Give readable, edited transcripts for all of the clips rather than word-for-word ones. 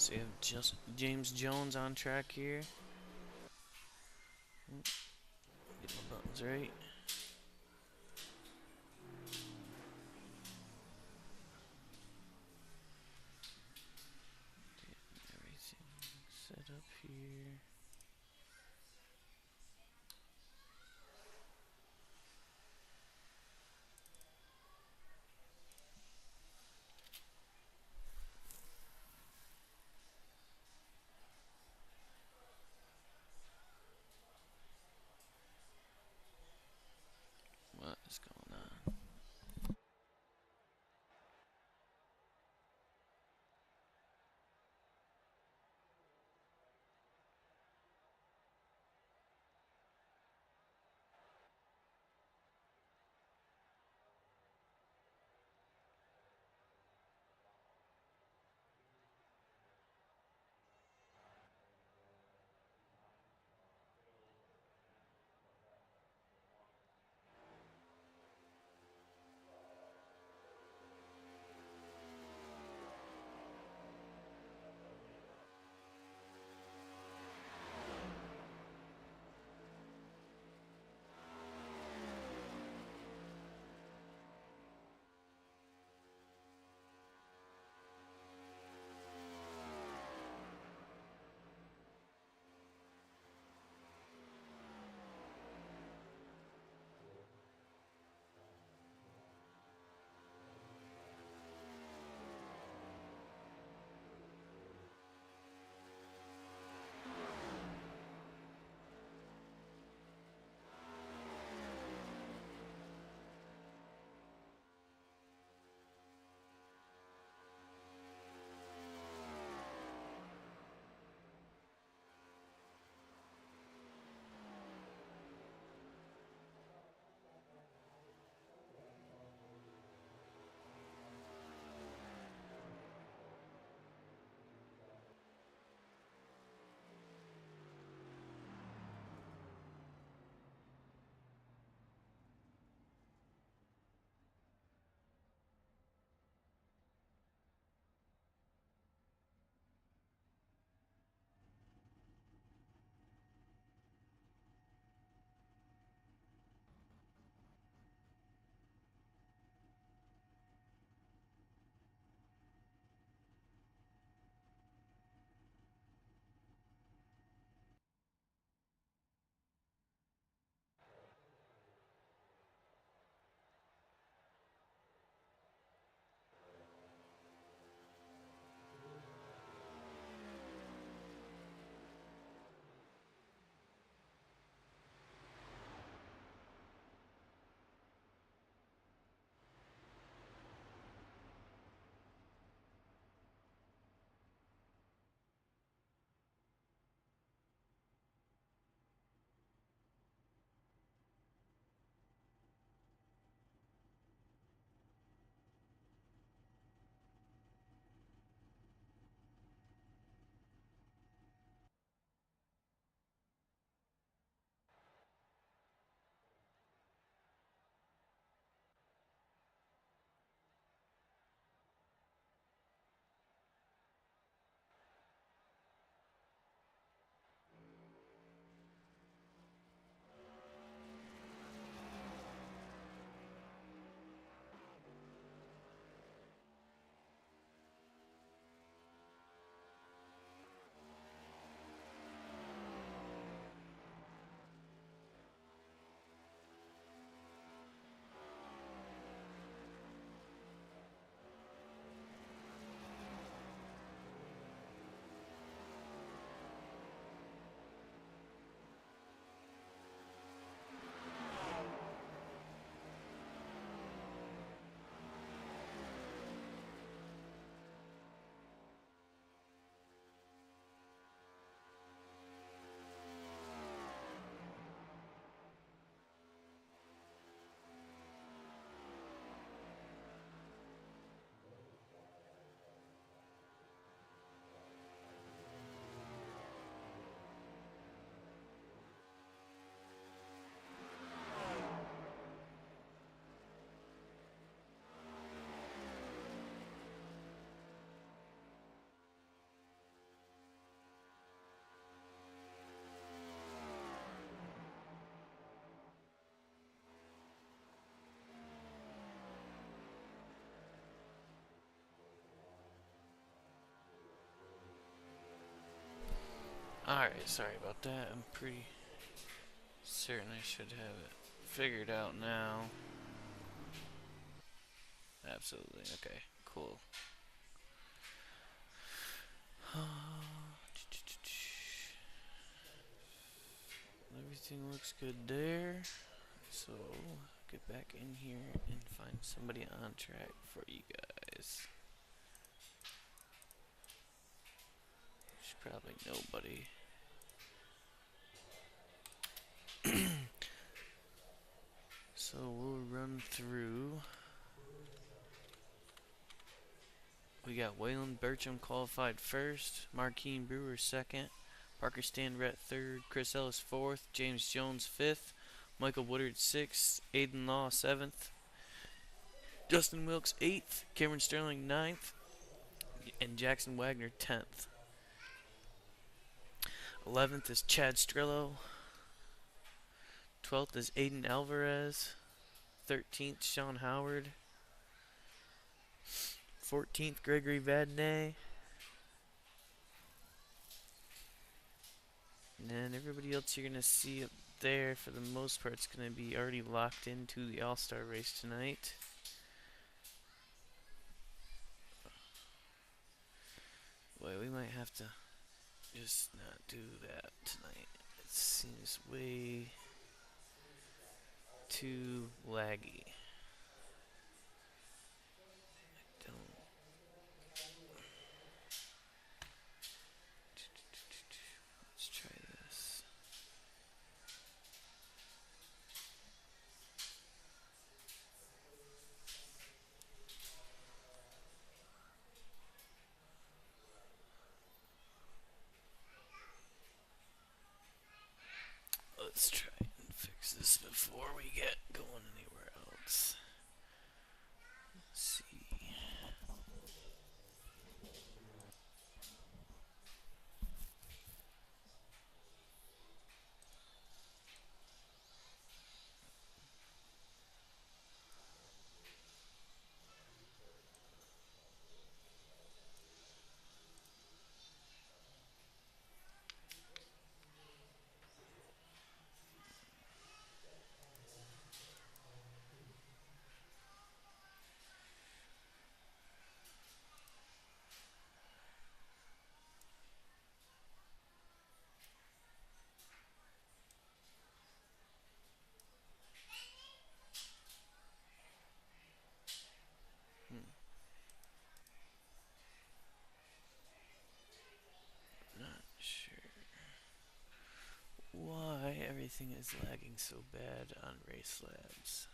So we have just James Jones on track here. Get my buttons right. Get everything set up here. What is going on? Alright, sorry about that. I'm pretty certain I should have it figured out now. Absolutely. Okay, cool. Everything looks good there. So, get back in here and find somebody on track for you guys. There's probably nobody. So, we'll run through. We got Waylon Bertram qualified first, Marquine Brewer second, Parker Stanrett third, Chris Ellis fourth, James Jones fifth, Michael Woodard sixth, Aiden Law seventh, Justin Wilkes eighth, Cameron Sterling ninth, and Jackson Wagner 10th. 11th is Chad Strillo. 12th is Aiden Alvarez. 13th, Sean Howard. 14th, Gregory Vadnais. And then everybody else you're going to see up there, for the most part, is going to be already locked into the All-Star race tonight. Boy, we might have to just not do that tonight. It seems way too laggy. Let's try this. Let's try and fix this before we get going anywhere else. Let's see. Not sure why everything is lagging so bad on Race Labs.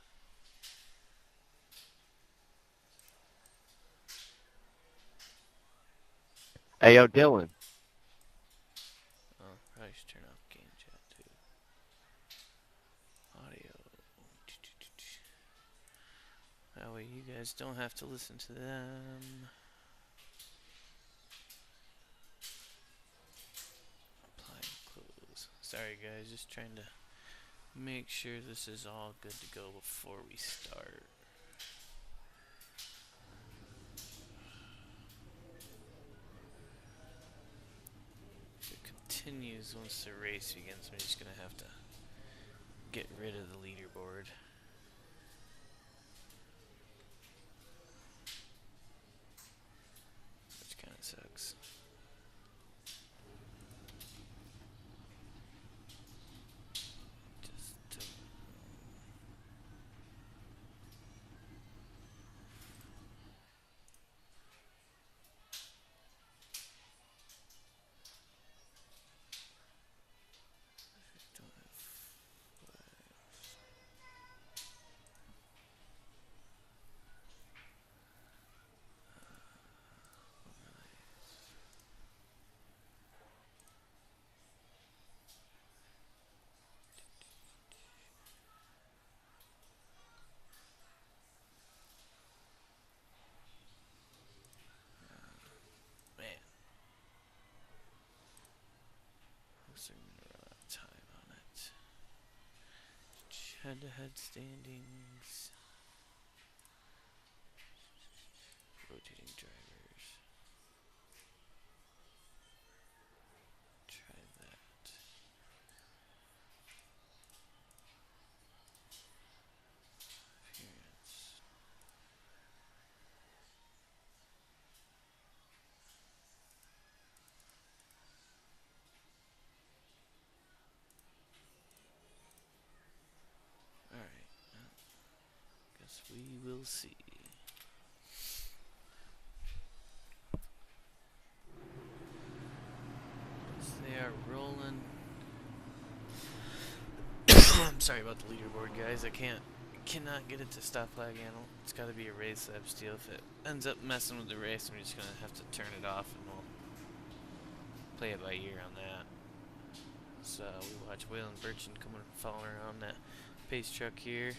Hey, yo, Dylan. Oh, probably should turn off game chat too. Audio. That way you guys don't have to listen to them. Apply and close. Sorry guys, just trying to make sure this is all good to go before we start. If it continues once the race begins, I'm just gonna have to get rid of the leaderboard. Which kinda sucks. Just don't. Don't have man. Looks like I'm gonna run out of time on it. Head-to-head standings. Rotating drivers. Try that. We'll see. They are rolling. I'm sorry about the leaderboard, guys. Cannot get it to stop flag animal. It's got to be a race lab steal. If it ends up messing with the race, I'm just gonna have to turn it off and we'll play it by ear on that. So we watch Waylon Burchin coming following around that pace truck here.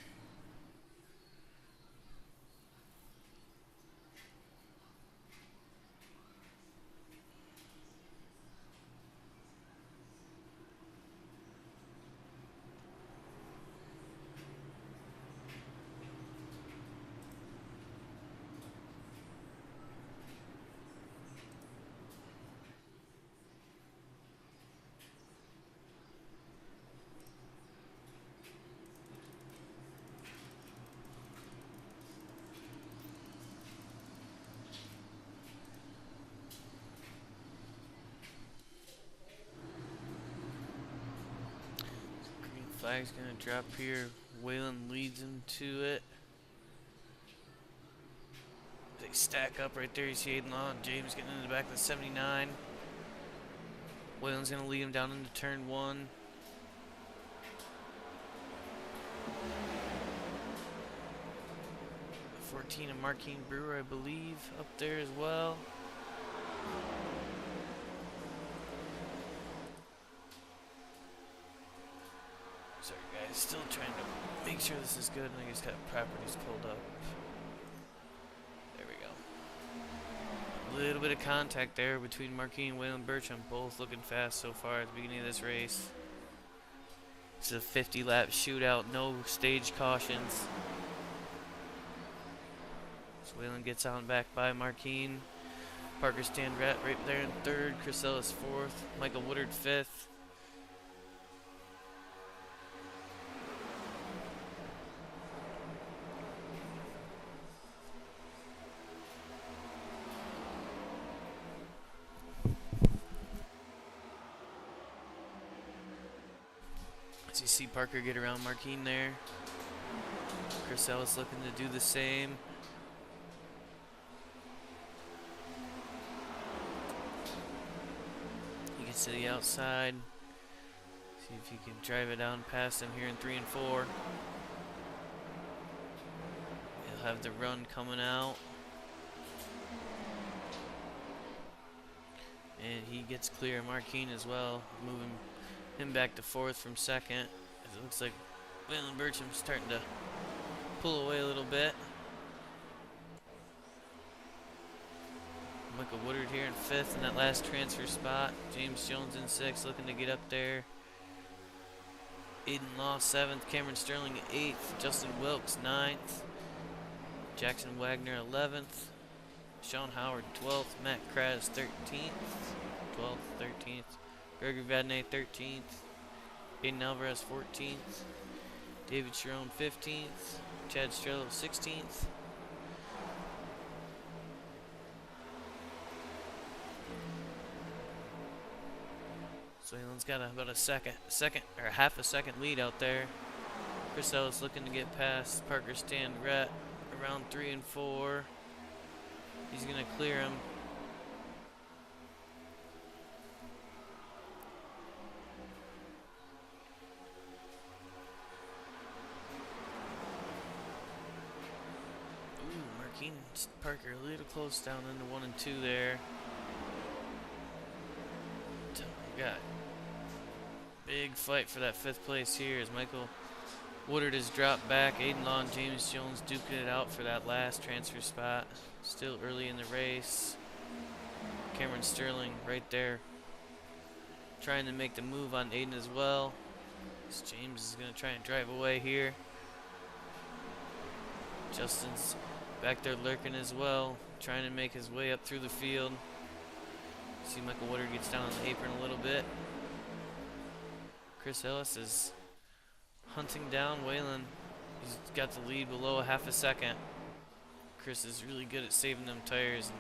Green flag's gonna drop here. Waylon leads him to it. They stack up right there. You see Aiden Law and James getting in the back of the 79. Waylon's gonna lead him down into turn 1. The 14 of Marquine Brewer, I believe, up there as well. Sorry guys, still trying to make sure this is good, and I just got properties pulled up. There we go. A little bit of contact there between Marquine and Waylon Burcham, both looking fast so far at the beginning of this race. It's a 50-lap shootout, no stage cautions. So Waylon gets out and back by Marquine. Parker Standrat right there in 3rd, Chris Ellis 4th, Michael Woodard 5th. As you see Parker get around Marquine there. Chris Ellis looking to do the same. He gets to the outside. See if he can drive it down past him here in 3 and 4. He'll have the run coming out. And he gets clear of Marquine as well, moving him back to 4th from 2nd. As it looks like Waylon Burcham's starting to pull away a little bit. Michael Woodard here in 5th in that last transfer spot. James Jones in 6th, looking to get up there. Aiden Law 7th, Cameron Sterling 8th, Justin Wilkes 9th, Jackson Wagner 11th, Sean Howard 12th, Matt Kraz 13th, 12th, 13th, Gregory Vadnais 13th, Aiden Alvarez 14th, David Sharon 15th, Chad Strello 16th. So Waylon's got about a second or half a second lead out there. Chris Ellis looking to get past Parker Standrat around 3 and 4. He's gonna clear him. Ooh, Marquine Parker a little close down into 1 and 2 there. Got big fight for that 5th place here as Michael Woodard has dropped back. Aiden Law and James Jones duking it out for that last transfer spot. Still early in the race. Cameron Sterling right there trying to make the move on Aiden as well. As James is going to try and drive away here. Justin's back there lurking as well, trying to make his way up through the field. See Michael Woodard gets down on the apron a little bit. Chris Ellis is hunting down Waylon. He's got the lead below a half a second. Chris is really good at saving them tires and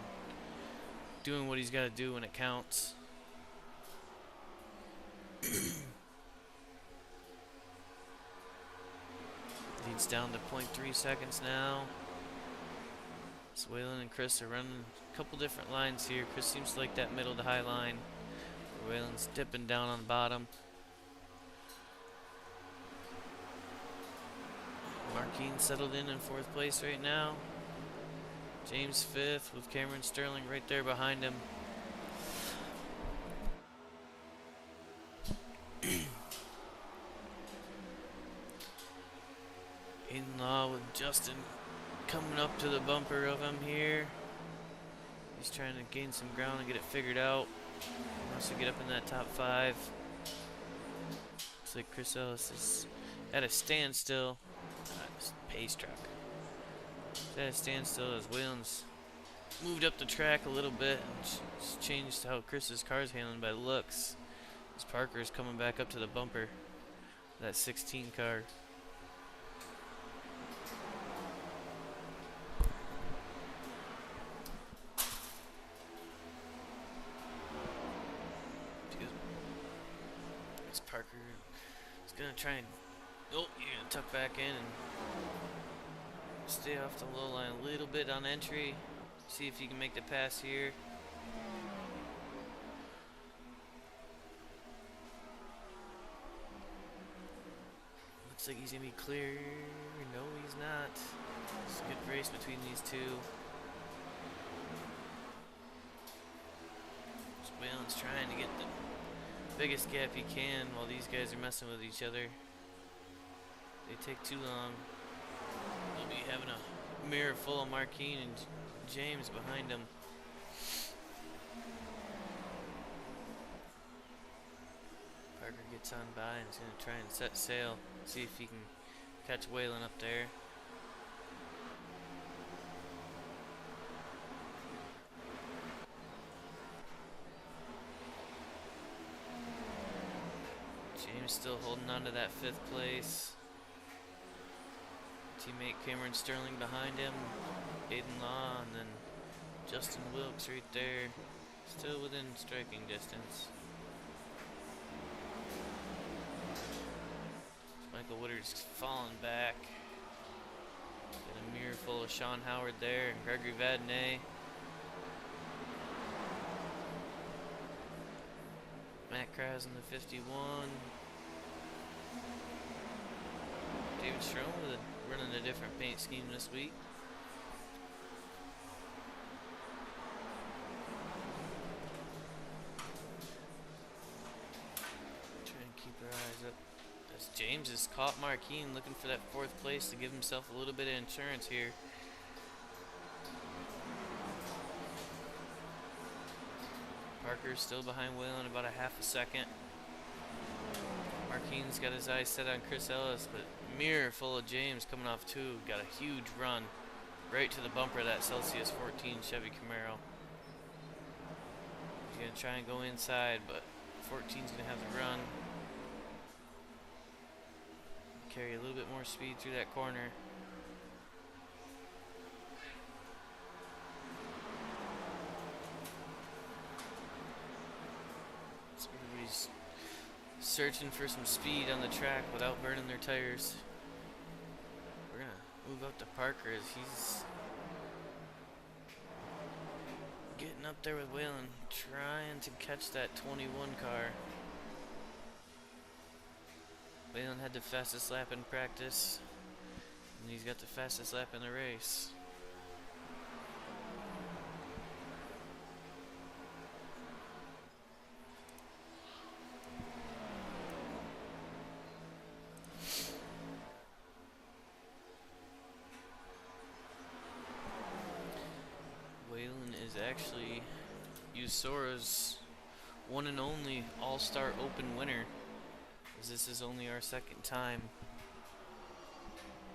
doing what he's got to do when it counts. Leads down to 0.3 seconds now. So Waylon and Chris are running a couple different lines here. Chris seems to like that middle to high line. Waylon's dipping down on the bottom. Marquine settled in fourth place right now. James fifth with Cameron Sterling right there behind him. Aiden Law with Justin coming up to the bumper of him here. He's trying to gain some ground and get it figured out. He wants to get up in that top 5. Looks like Chris Ellis is at a standstill. Pace truck. He's at a standstill as Waylon's moved up the track a little bit and changed how Chris's car's handling by looks. As Parker's coming back up to the bumper. That 16 car. As Parker is gonna try and you're gonna tuck back in and stay off the low line a little bit on entry. See if you can make the pass here. Looks like he's gonna be clear. No, he's not. It's a good race between these two. Waylon's trying to get the biggest gap he can while these guys are messing with each other. They take too long. They'll be having a mirror full of Marquine and James behind him. Parker gets on by and is going to try and set sail. See if he can catch Waylon up there. James still holding on to that 5th place. Teammate Cameron Sterling behind him. Aiden Law and then Justin Wilkes right there. Still within striking distance. Michael Woodard's falling back. Got a mirror full of Sean Howard there and Gregory Vadnais. Matt Krause in the 51. David Strome running a different paint scheme this week. Trying to keep our eyes up. As James has caught Marquine looking for that 4th place to give himself a little bit of insurance here. Parker's still behind Waylon about a half a second. Marquine's got his eyes set on Chris Ellis, but mirror full of James coming off 2. Got a huge run right to the bumper of that Celsius 14 Chevy Camaro. He's going to try and go inside, but 14's going to have the run. Carry a little bit more speed through that corner. So everybody's searching for some speed on the track without burning their tires. We're gonna move up to Parker as he's getting up there with Waylon, trying to catch that 21 car. Waylon had the fastest lap in practice, and he's got the fastest lap in the race. Actually U.S.O.R.A's one and only All-Star Open winner, as this is only our 2nd time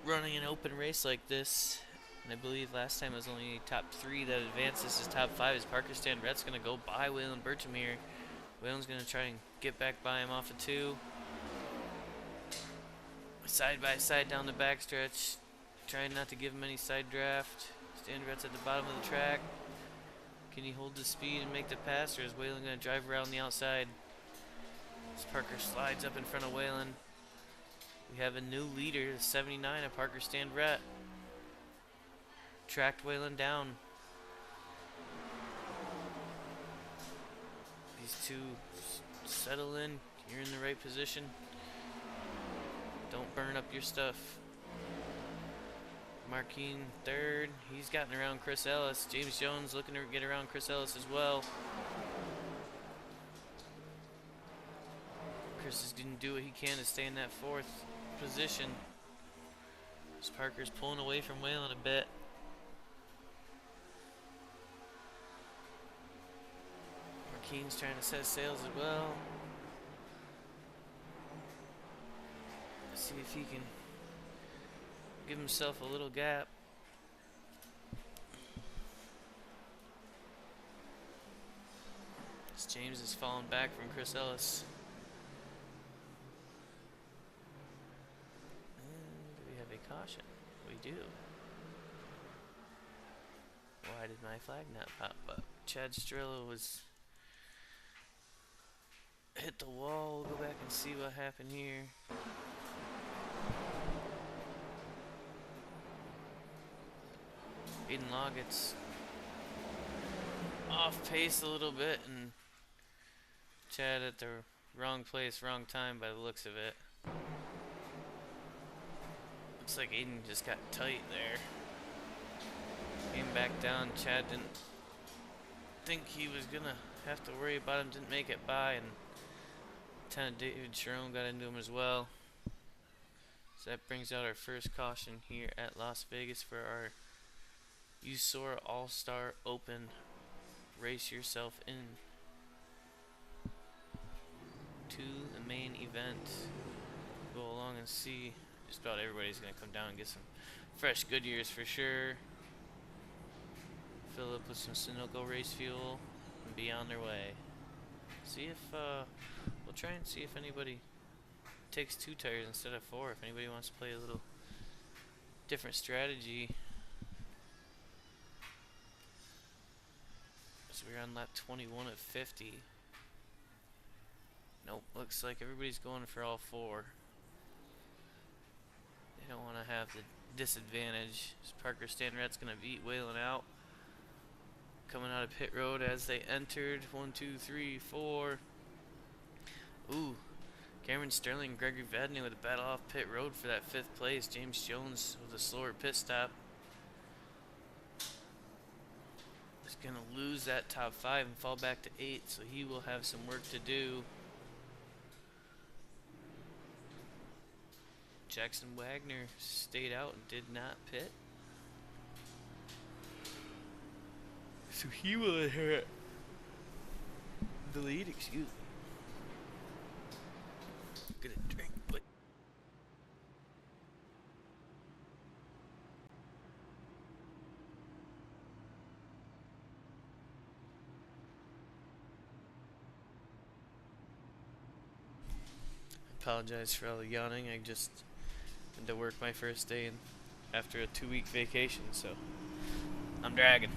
running an open race like this, and I believe last time it was only top 3 that advanced. This is top 5 as Parker Standrett's going to go by Waylon Burcham here. Waylon's going to try and get back by him off of 2. Side by side down the backstretch, trying not to give him any side draft. Standrett's at the bottom of the track. Can he hold the speed and make the pass, or is Waylon going to drive around the outside? As Parker slides up in front of Waylon. We have a new leader, the 79 of Parker Standrett. tracked Whalen down. These two settle in. You're in the right position. Don't burn up your stuff. Marquine third. He's gotten around Chris Ellis. James Jones looking to get around Chris Ellis as well. Chris is going to do what he can to stay in that fourth position. Parker's pulling away from Whalen a bit. Marquine's trying to set sails as well. Let's see if he can give himself a little gap. As James is falling back from Chris Ellis. And do we have a caution? We do. Why did my flag not pop up? Chad Strillo was hit the wall. We'll go back and see what happened here. Aiden Law gets off pace a little bit, and Chad at the wrong place, wrong time by the looks of it. Looks like Aiden just got tight there. Came back down. Chad didn't think he was gonna have to worry about him, didn't make it by, and Lieutenant David Sharon got into him as well. So that brings out our first caution here at Las Vegas for our U.S.O.R.A All-Star Open. Race yourself in to the main event. Go along and see. Just about everybody's going to come down and get some fresh Goodyears for sure. Fill up with some Sunoco race fuel and be on their way. See if, we'll try and see if anybody takes 2 tires instead of 4. If anybody wants to play a little different strategy. So we're on lap 21 of 50. Nope, looks like everybody's going for all 4. They don't want to have the disadvantage. Parker Stanrat's going to beat Whalen out. Coming out of pit road as they entered. 1, 2, 3, 4. Ooh. Cameron Sterling, Gregory Vadney with a battle off pit road for that 5th place. James Jones with a slower pit stop. Is going to lose that top 5 and fall back to 8, so he will have some work to do. Jackson Wagner stayed out and did not pit. So he will inherit the lead, excuse me. Get a drink, but I apologize for all the yawning. I just had to work my first day after a 2-week vacation, so I'm dragging.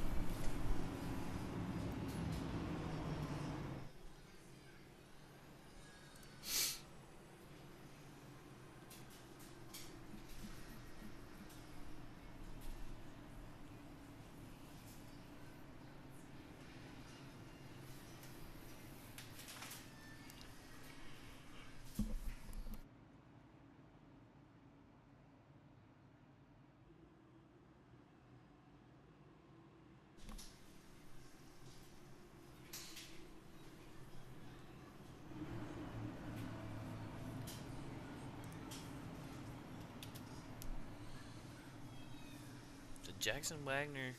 Jackson Wagner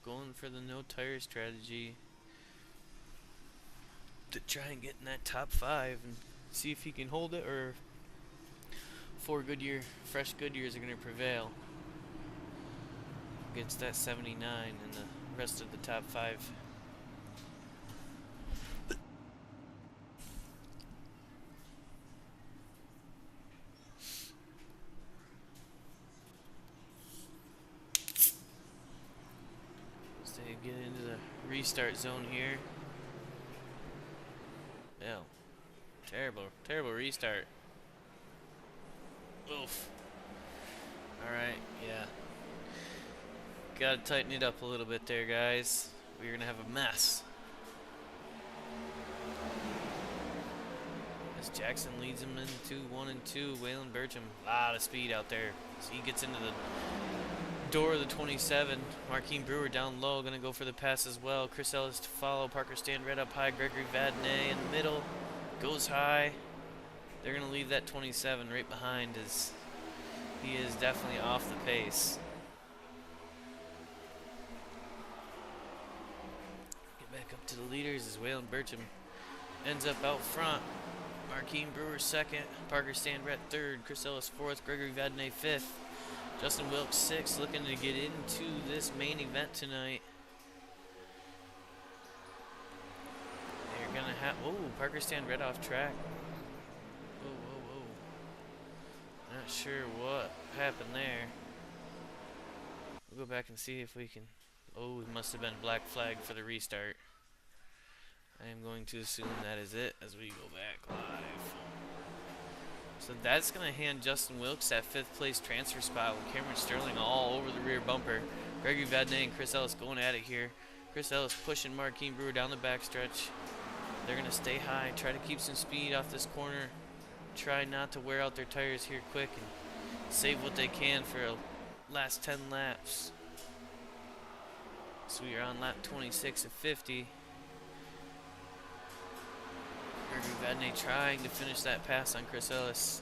going for the no tire strategy to try and get in that top 5 and see if he can hold it, or 4 fresh Goodyears are going to prevail against that 79 and the rest of the top 5. Get into the restart zone here. Yeah. Terrible restart. Oof. Alright, yeah. Gotta tighten it up a little bit there, guys. We're gonna have a mess. As Jackson leads him into 1 and 2. Waylon Bertram, a lot of speed out there. So he gets into the door of the 27. Marquine Brewer down low, gonna go for the pass as well. Chris Ellis to follow. Parker Stand Red up high. Gregory Vadnais in the middle. Goes high. They're gonna leave that 27 right behind as he is definitely off the pace. Get back up to the leaders as Waylon Bertram ends up out front. Marquine Brewer second, Parker Stand Red third, Chris Ellis fourth, Gregory Vadnais fifth, Justin Wilkes sixth, looking to get into this main event tonight. They're gonna have, oh, Parker Stand Red off track. Whoa, whoa, whoa. Not sure what happened there. We'll go back and see if we can, oh, it must have been black flag for the restart. I am going to assume that is it as we go back live. So that's going to hand Justin Wilkes that 5th place transfer spot with Cameron Sterling all over the rear bumper. Gregory Vadnais and Chris Ellis going at it here. Chris Ellis pushing Marquine Brewer down the backstretch. They're going to stay high, try to keep some speed off this corner. Try not to wear out their tires here quick and save what they can for a last 10 laps. So we are on lap 26 of 50. Gregory Vadnais trying to finish that pass on Chris Ellis.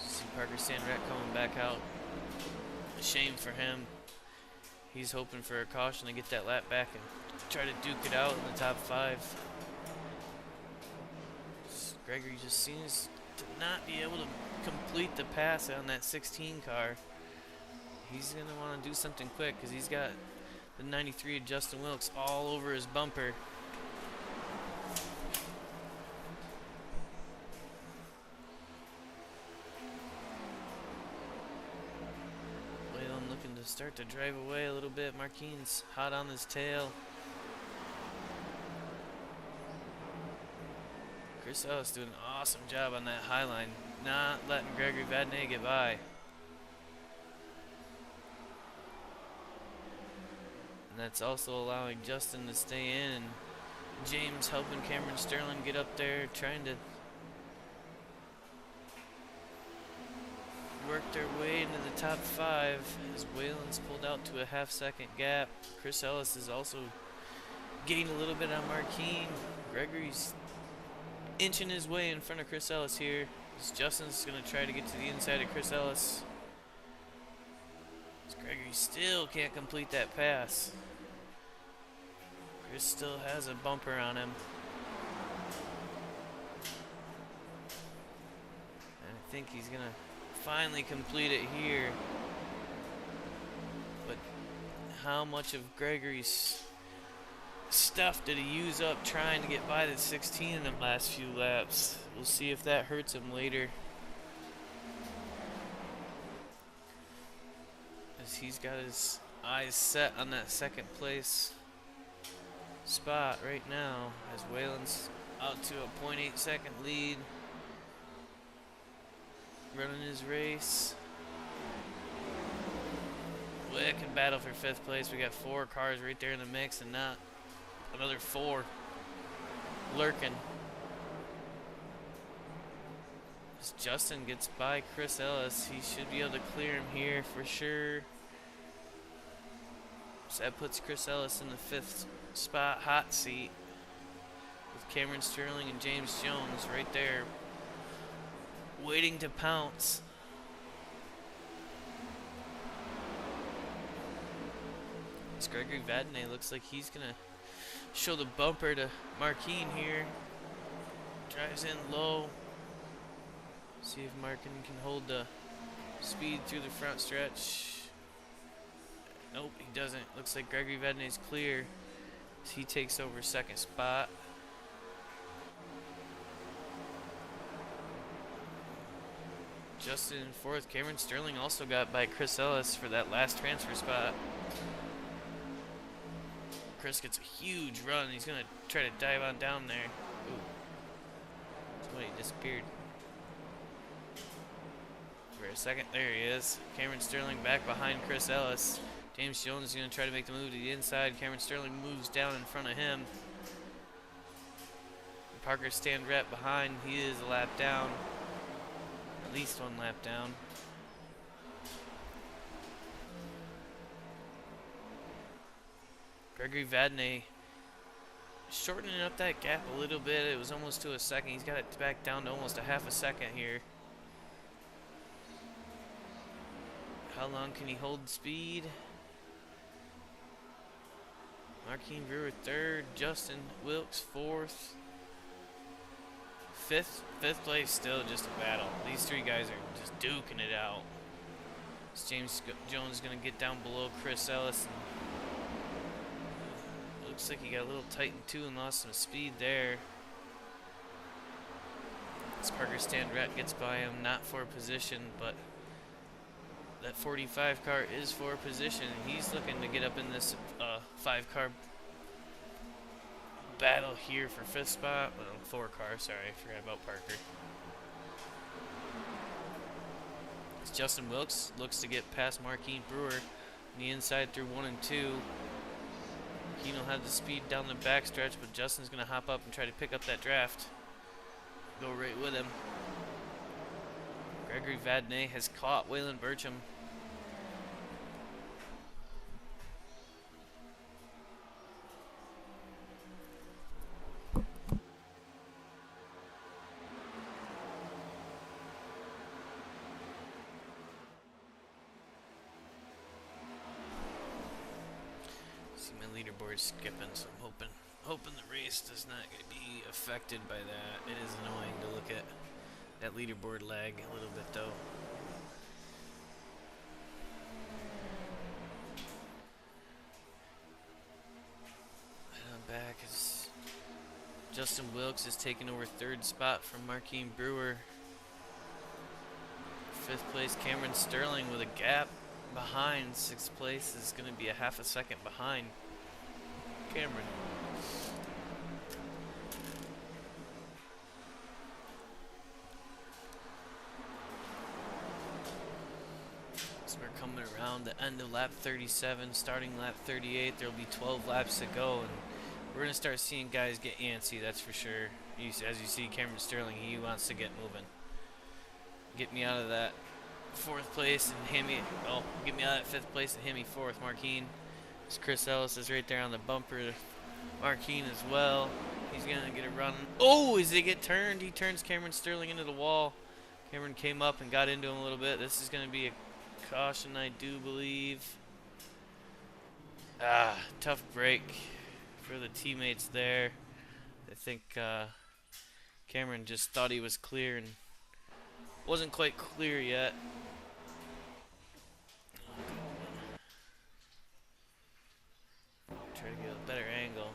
See Parker Stand Red coming back out. A shame for him. He's hoping for a caution to get that lap back and try to duke it out in the top 5. Gregory just seems to not be able to complete the pass on that 16 car. He's going to want to do something quick because he's got the 93 of Justin Wilkes all over his bumper. Start to drive away a little bit. Marquine's hot on his tail. Chris Ellis doing an awesome job on that high line, not letting Gregory Vadnais get by. And that's also allowing Justin to stay in, and James helping Cameron Sterling get up there, trying to work their way into the top 5 as Waylon's pulled out to a half-second gap. Chris Ellis is also gained a little bit on Marquine. Gregory's inching his way in front of Chris Ellis here. As Justin's going to try to get to the inside of Chris Ellis. As Gregory still can't complete that pass. Chris still has a bumper on him. And I think he's going to finally complete it here. But how much of Gregory's stuff did he use up trying to get by the 16 in the last few laps? We'll see if that hurts him later, as he's got his eyes set on that 2nd place spot right now, as Waylon's out to a 0.8 second lead, running his race. Wicked battle for 5th place. We got 4 cars right there in the mix, and not another 4 lurking. As Justin gets by Chris Ellis, he should be able to clear him here for sure. So that puts Chris Ellis in the 5th spot hot seat with Cameron Sterling and James Jones right there waiting to pounce. As Gregory Vadnais looks like he's gonna show the bumper to Marquine here. Drives in low. See if Marquine can hold the speed through the front stretch. Nope, he doesn't. Looks like Gregory Vadnais's clear. He takes over 2nd spot. Justin in 4th. Cameron Sterling also got by Chris Ellis for that last transfer spot. Chris gets a huge run. He's going to try to dive on down there. Ooh. Somebody disappeared. for a second. There he is. Cameron Sterling back behind Chris Ellis. James Jones is going to try to make the move to the inside. Cameron Sterling moves down in front of him. Parker Standrett behind. He is a lap down. At least one lap down. Gregory Vadnais shortening up that gap a little bit. It was almost to a second. He's got it back down to almost a half a second here. How long can he hold speed? Marquine Brewer third. Justin Wilkes fourth. Fifth place still just a battle. These three guys are just duking it out. James Jones is going to get down below Chris Ellis. Looks like he got a little tight in two and lost some speed there. As Parker Standrett gets by him, not for position, but that 45 car is for position. He's looking to get up in this 5-car battle here for 5th spot. Well, 4-car, sorry, I forgot about Parker. As Justin Wilkes looks to get past Marquine Brewer on the inside through 1 and 2. Keen will have the speed down the backstretch, but Justin's going to hop up and try to pick up that draft. Go right with him. Gregory Vadnais has caught Waylon Burcham. See my leaderboard skipping, so I'm hoping the race does not be affected by that. It is annoying to look at that leaderboard lag a little bit though. And I'm back as Justin Wilkes is taking over 3rd spot from Marquine Brewer. 5th place Cameron Sterling with a gap behind. 6th place is going to be a half a second behind Cameron. So we're coming around the end of lap 37, starting lap 38. There will be 12 laps to go, and we're going to start seeing guys get antsy, that's for sure. As you see, Cameron Sterling, he wants to get moving. Get me out of that 4th place and hand me, oh, get me out of that 5th place and hand me 4th, Marquine. Chris Ellis is right there on the bumper. Marquine as well. He's going to get it running. Oh, as they get turned, he turns Cameron Sterling into the wall. Cameron came up and got into him a little bit. This is going to be a caution, I do believe. Tough break for the teammates there. I think Cameron just thought he was clear and wasn't quite clear yet. Try to get a better angle.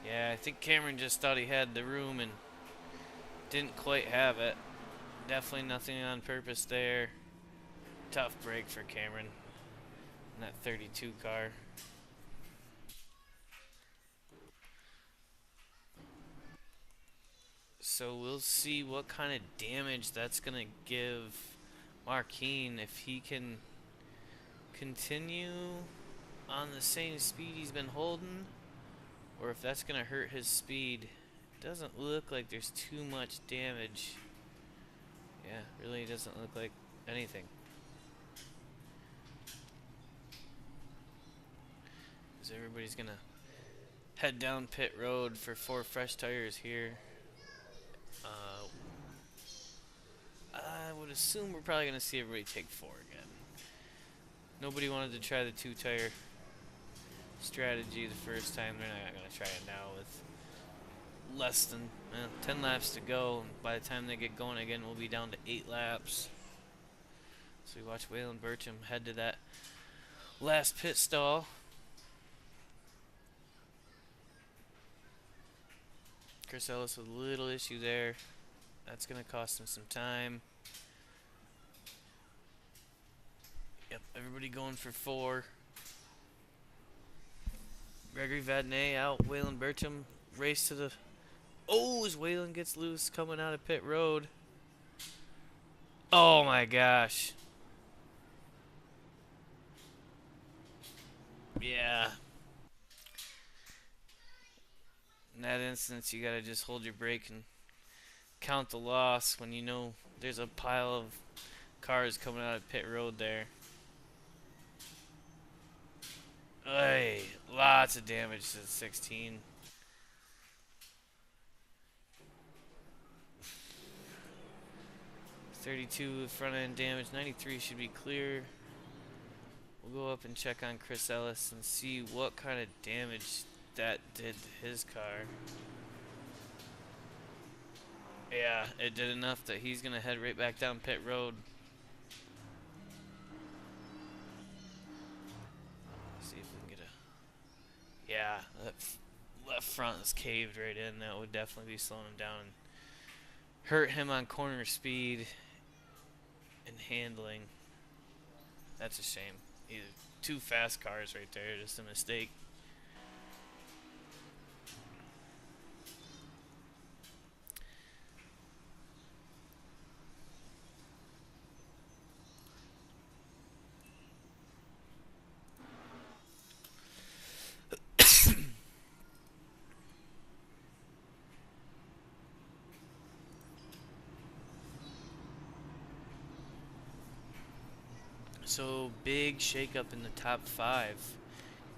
Yeah, I think Cameron just thought he had the room and didn't quite have it. Definitely nothing on purpose there. Tough break for Cameron in that 32 car. So we'll see what kind of damage that's going to give Marquine if he can continue on the same speed he's been holding, or if that's going to hurt his speed. Doesn't look like there's too much damage. Yeah, really doesn't look like anything. Because everybody's going to head down pit road for 4 fresh tires here. I would assume we're probably going to see everybody take 4 again. Nobody wanted to try the 2-tire strategy the first time. They're not going to try it now with less than 10 laps to go. And by the time they get going again, we'll be down to 8 laps. So we watch Waylon Burcham head to that last pit stall. Chris Ellis with a little issue there. That's going to cost him some time. Yep, everybody going for 4. Gregory Vadnais out. Waylon Burcham race to the... Oh, as Waylon gets loose coming out of pit road. Oh my gosh. Yeah. In that instance, you gotta just hold your brake and count the loss when you know there's a pile of cars coming out of pit road there. Ay, lots of damage to the 16. 32 front end damage. 93 should be clear. We'll go up and check on Chris Ellis and see what kind of damage that did to his car. Yeah, it did enough that he's gonna head right back down pit road. See if we can get a. Yeah, that left front is caved right in. That would definitely be slowing him down and hurt him on corner speed and handling. That's a shame. Either two fast cars right there, just a mistake. So big shakeup in the top five.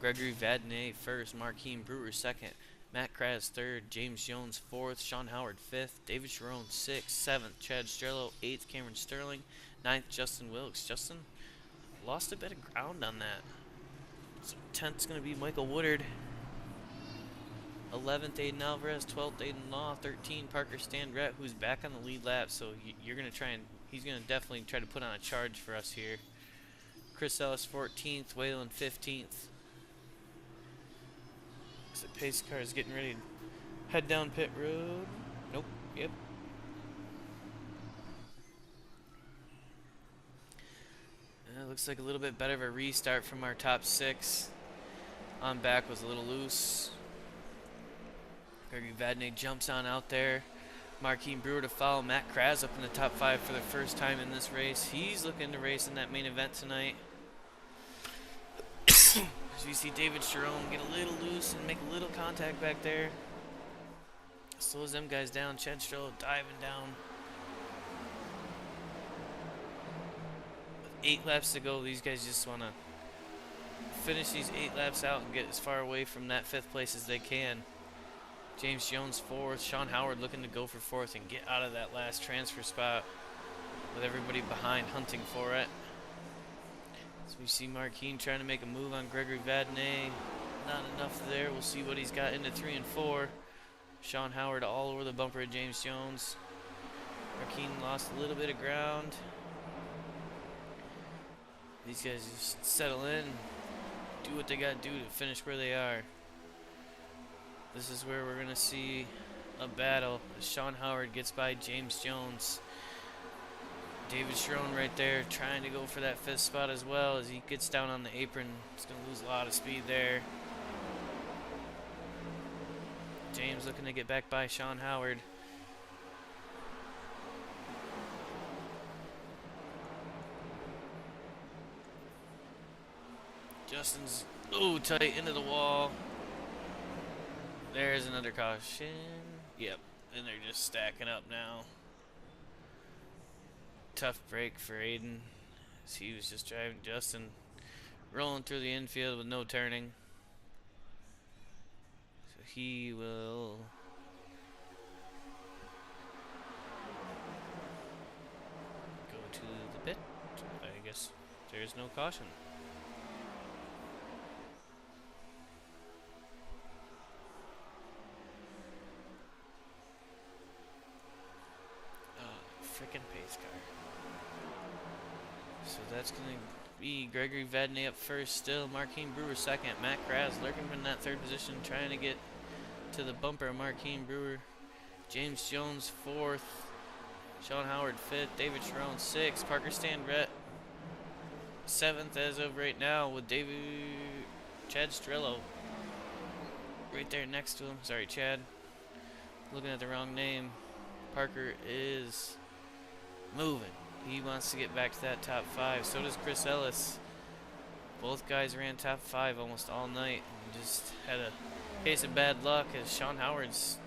Gregory Vadnais first, Marquine Brewer second, Matt Kraz third, James Jones fourth, Sean Howard fifth, David Sharon sixth, seventh, Chad Strello eighth, Cameron Sterling ninth, Justin Wilkes. Justin lost a bit of ground on that. So 10th's going to be Michael Woodard. 11th, Aiden Alvarez. 12th, Aiden Law. 13, Parker Standrett, who's back on the lead lap. So you're going to try and he's going to definitely try to put on a charge for us here. Chris Ellis 14th, Waylon 15th. So the pace car is getting ready to head down pit road. Nope. Yep. Looks like a little bit better of a restart from our top six. On back was a little loose. Gregory Vadnais jumps on out there. Marquine Brewer to follow. Matt Kraz up in the top five for the first time in this race. He's looking to race in that main event tonight. As we see David Sharon get a little loose and make a little contact back there. Slows them guys down. Chad Strello diving down. With 8 laps to go, these guys just want to finish these 8 laps out and get as far away from that 5th place as they can. James Jones 4th. Sean Howard looking to go for 4th and get out of that last transfer spot with everybody behind hunting for it. So we see Marquine trying to make a move on Gregory Vadnais. Not enough there. We'll see what he's got into 3 and 4. Sean Howard all over the bumper of James Jones. Marquine lost a little bit of ground. These guys just settle in, do what they got to do to finish where they are. This is where we're going to see a battle as Sean Howard gets by James Jones. David Sharon right there trying to go for that 5th spot as well. As he gets down on the apron, he's going to lose a lot of speed there. James looking to get back by Sean Howard. Justin's tight into the wall. There's another caution. Yep, and they're just stacking up now. Tough break for Aiden, as he was just driving Justin, rolling through the infield with no turning. So he will go to the pit. I guess there's no caution. Frickin' pace car. So that's going to be Gregory Vadnais up first still. Marquine Brewer second. Matt Kraz lurking in that 3rd position, trying to get to the bumper of Marquine Brewer. James Jones 4th. Sean Howard 5th. David Sharon 6th. Parker Standrett 7th as of right now, with Chad Strello right there next to him. Sorry, Chad. Looking at the wrong name. Parker is moving. He wants to get back to that top five. So does Chris Ellis. Both guys ran top five almost all night and just had a case of bad luck as Sean Howard's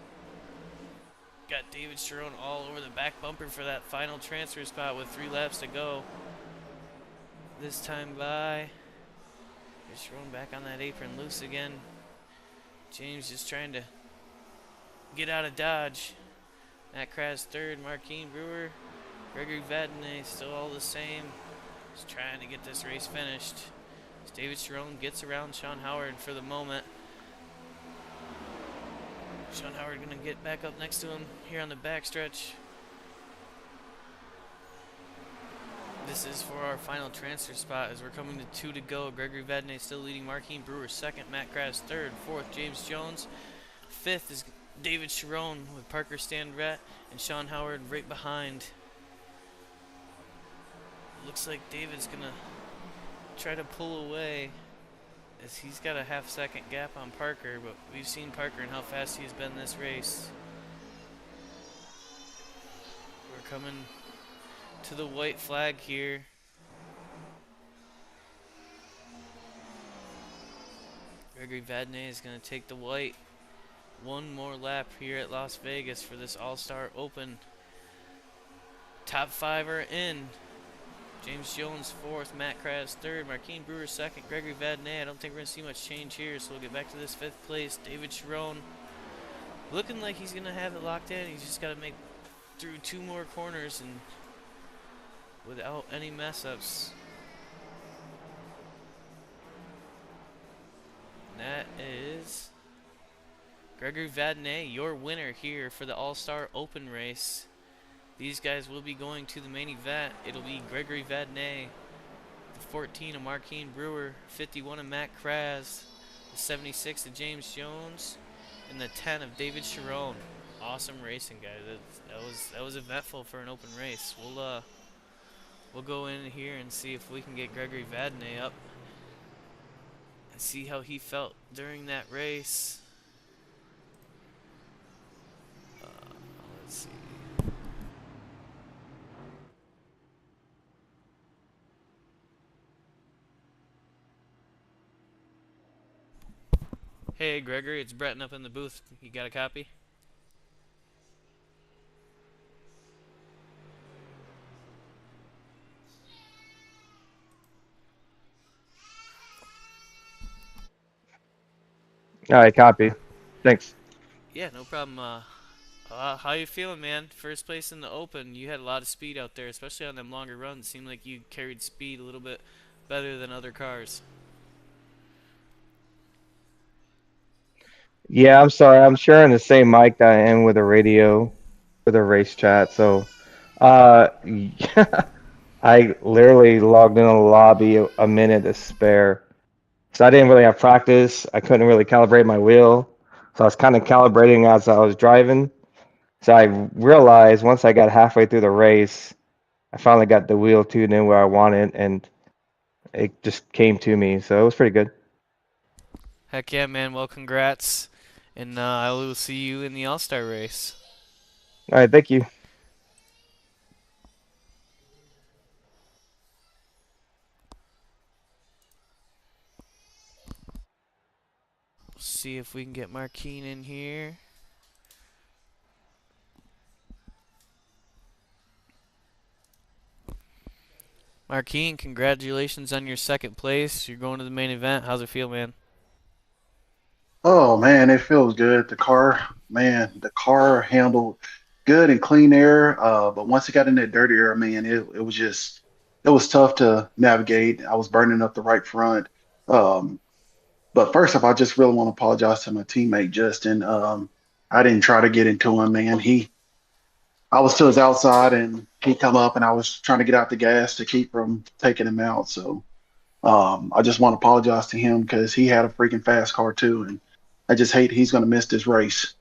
got David Sharon all over the back bumper for that final transfer spot with 3 laps to go. This time by Sharon back on that apron loose again. James just trying to get out of Dodge. Matt Kras third, Marquine Brewer, Gregory Vadnais still all the same. Just trying to get this race finished. As David Sharon gets around Sean Howard for the moment. Sean Howard gonna get back up next to him here on the backstretch. This is for our final transfer spot as we're coming to 2 to go. Gregory Vadnais still leading Marquine Brewer second, Matt Kras third, fourth James Jones, fifth is David Sharon with Parker Standrett and Sean Howard right behind. Looks like David's gonna try to pull away as he's got a half-second gap on Parker, but we've seen Parker and how fast he's been this race. We're coming to the white flag here. Gregory Vadnais is going to take the white. One more lap here at Las Vegas for this All-Star Open. Top five are in. James Jones fourth, Matt Kras third, Marquine Brewer second, Gregory Vadnais. I don't think we're going to see much change here, so we'll get back to this fifth place. David Sharon looking like he's going to have it locked in. He's just got to make through 2 more corners and without any mess-ups. And that is Gregory Vadnais, your winner here for the All-Star Open race. These guys will be going to the main event. It'll be Gregory Vadnais, the 14 of Marquine Brewer, 51 of Matt Kras, the 76 of James Jones, and the 10 of David Sharon. Awesome racing, guys. That was eventful for an open race. We'll go in here and see if we can get Gregory Vadnais up and see how he felt during that race. Let's see. Hey Gregory, it's Breton up in the booth. You got a copy? All right, copy. Thanks. Yeah, no problem. How you feeling, man? First place in the Open. You had a lot of speed out there, especially on them longer runs. Seemed like you carried speed a little bit better than other cars. Yeah, I'm sorry. I'm sharing the same mic that I am with a radio for the race chat. So, uh, I literally logged in the lobby a minute to spare. So I didn't really have practice. I couldn't really calibrate my wheel. So I was kind of calibrating as I was driving. So I realized once I got halfway through the race, I finally got the wheel tuned in where I wanted, and it just came to me. So it was pretty good. Heck yeah, man. Well, congrats. And I will see you in the All-Star race. All right, thank you. See if we can get Marquine in here. Marquine, congratulations on your second place. You're going to the main event. How's it feel, man? Oh man, it feels good. The car handled good and clean air. But once it got in that dirty air, man, it was tough to navigate. I was burning up the right front. Um, but first off, I just really want to apologize to my teammate Justin. I didn't try to get into him, man. I was to his outside and he come up and I was trying to get out the gas to keep from taking him out. So I just want to apologize to him because he had a freaking fast car too, and I just hate he's going to miss this race.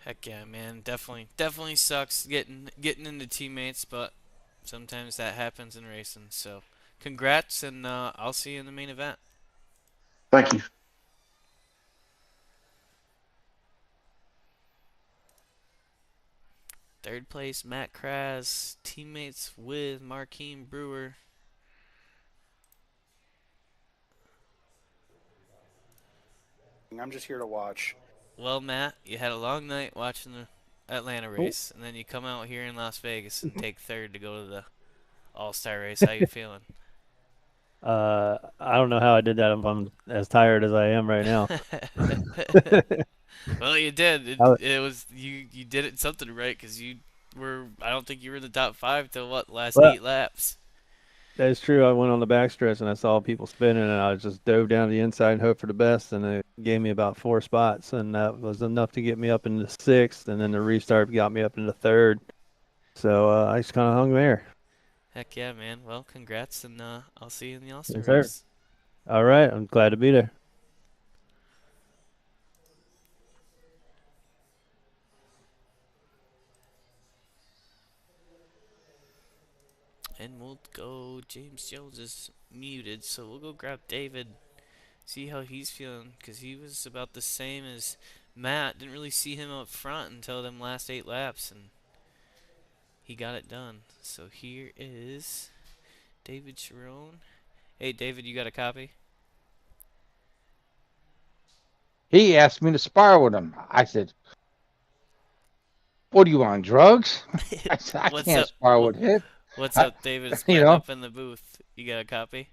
Heck yeah, man. Definitely sucks getting into teammates, but sometimes that happens in racing. So, congrats, and I'll see you in the main event. Thank you. Third place, Matt Kras, teammates with Marquine Brewer. I'm just here to watch. Well, Matt, you had a long night watching the Atlanta Oh, race, and then you come out here in Las Vegas and take third to go to the All-Star race. How you feeling? I don't know how I did that if I'm as tired as I am right now. Well, you did. It, I, it was you did it something right because you were. I don't think you were in the top five till what last but 8 laps. that's true. I went on the backstretch and I saw people spinning, and I just dove down the inside and hoped for the best. And it gave me about 4 spots, and that was enough to get me up into sixth. And then the restart got me up into third. So I just kind of hung there. Heck yeah, man. Well, congrats, and I'll see you in the All-Star Yes, sir. race. All right. I'm glad to be there. And we'll go. James Jones is muted, so we'll go grab David. See how he's feeling, because he was about the same as Matt. Didn't really see him up front until them last 8 laps, and he got it done. So here is David Sharon. Hey, David, you got a copy? He asked me to spar with him. I said, "What are you on drugs?" I said, "I What's can't up? spar with him." What's I, up, David? It's you Glenn know. up in the booth. You got a copy?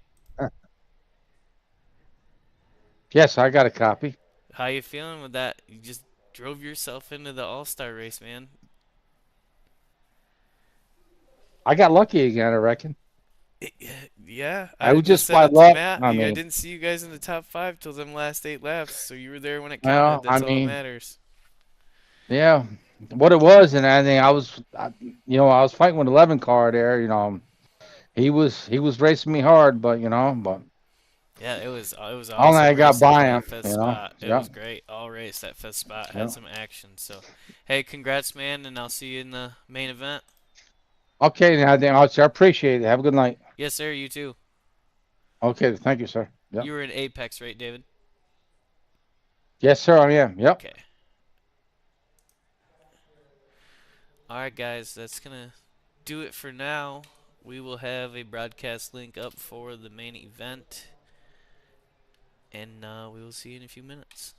Yes, I got a copy. How you feeling with that? You just drove yourself into the All-Star race, man. I got lucky again, I reckon. Yeah, I I was just just said my it to luck. Matt. I I mean, didn't see you guys in the top five till them last 8 laps, so you were there when it counted. well, I That's all that mean, matters. yeah, what it was, and I think I was fighting with 11 car there. He was racing me hard, but Yeah, it was I only awesome I got racing for by that him. fifth spot. It Yeah, was great. All race that fifth spot had yeah. some action. So, hey, congrats, man, and I'll see you in the main event. Okay, now then, I appreciate it. Have a good night. Yes, sir. You too. Okay, thank you, sir. Yeah. You were in Apex, right, David? Yes, sir, I am. Yep. Okay. All right, guys. That's gonna do it for now. We will have a broadcast link up for the main event, and we will see you in a few minutes.